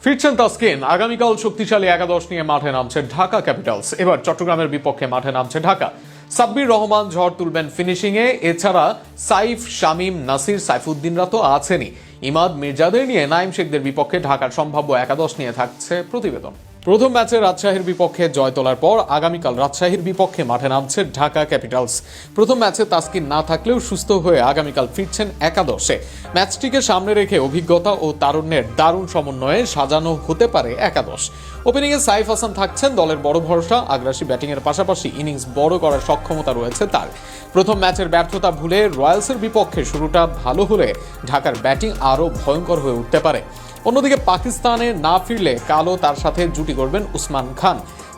ফিরছেন তাসকিন। আগামীকাল শক্তিশালী একাদশ নিয়ে মাঠে নামছে ঢাকা ক্যাপিটালস। এবার চট্টগ্রামের বিপক্ষে মাঠে নামছে ঢাকা। সাব্বির রহমান ঝড় তুলবেন ফিনিশিংয়ে। এছাড়া সাইফ, শামীম, নাসির, সাইফুদ্দিনরা তো আছেনই। ইমাদ, মির্জাদের নিয়ে নাইম শেখদের বিপক্ষে ঢাকার সম্ভাব্য একাদশ নিয়ে থাকছে প্রতিবেদন। প্রথম ম্যাচে রাজশাহীর বিপক্ষে জয় তোলার পর আগামীকাল রাজশাহীর বিপক্ষে মাঠে নামছে ঢাকা ক্যাপিটালস। প্রথম ম্যাচে তাসকিন না থাকলেও সুস্থ হয়ে আগামীকাল ফিরছেন একাদশে। ম্যাচটিকে সামনে রেখে অভিজ্ঞতা ও তারুণ্যের দারুণ সমন্বয়ে সাজানো হতে পারে একাদশ। ওপেনিংয়ে সাইফ হাসান থাকছেন দলের বড় ভরসা। আগ্রাসী ব্যাটিংয়ের পাশাপাশি ইনিংস বড় করার সক্ষমতা রয়েছে তার। প্রথম ম্যাচের ব্যর্থতা ভুলে রয়্যালসের বিপক্ষে শুরুটা ভালো হলে ঢাকার ব্যাটিং আরও ভয়ঙ্কর হয়ে উঠতে পারে। অন্যদিকে পাকিস্তানে না ফিরলে কালও তার সাথে জুটি করবেন উসমান খান।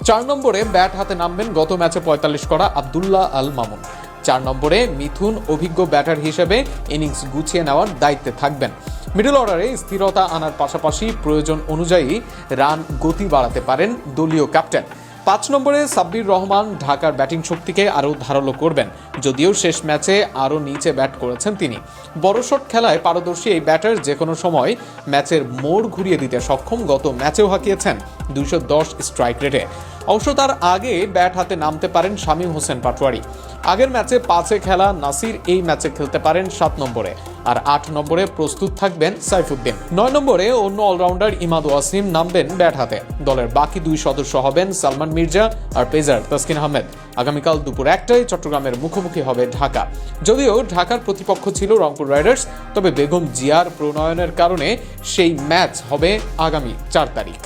4 নম্বরে ব্যাট হাতে নামবেন গত ম্যাচে 45 করা আব্দুল্লাহ আল মামুন। 4 নম্বরে মিথুন অভিজ্ঞ ব্যাটার হিসেবে ইনিংস গুছিয়ে নেওয়ার দায়িত্বে থাকবেন। মিডল অর্ডারে স্থিরতা আনার পাশাপাশি প্রয়োজন অনুযায়ী রান গতি বাড়াতে পারেন দলীয় ক্যাপ্টেন। 5 নম্বরে সাব্বির রহমান ঢাকার ব্যাটিং শক্তিকে আরও ধারালো করবেন। যদিও শেষ ম্যাচে আরও নিচে ব্যাট করেছেন তিনি। বড় শট খেলায় পারদর্শী এই ব্যাটার যে কোনো সময় ম্যাচের মোড় ঘুরিয়ে দিতে সক্ষম। গত ম্যাচেও হাঁকিয়েছেন 210 স্ট্রাইক রেটে। অবশ্য তার আগে ব্যাট হাতে নামতে পারেন শামীম হোসেন পাটোয়ারি। আগের ম্যাচে 5-এ খেলা নাসির এই ম্যাচে খেলতে পারেন 7 নম্বরে। আর 8 নম্বরে প্রস্তুত থাকবেন সাইফুদ্দিন। 9 নম্বরে অন্য অলরাউন্ডার ইমাদ ওয়াসিম নামবেন ব্যাট হাতে। দলের বাকি 2 সদস্য হবেন সালমান মির্জা আর পেসার তাসকিন আহমেদ। আগামীকাল দুপুর 1টায় চট্টগ্রামের মুখোমুখি হবে ঢাকা। যদিও ঢাকার প্রতিপক্ষ ছিল রংপুর রাইডার্স, তবে বেগম জিয়ার প্রণয়নের কারণে সেই ম্যাচ হবে আগামী 4 তারিখ।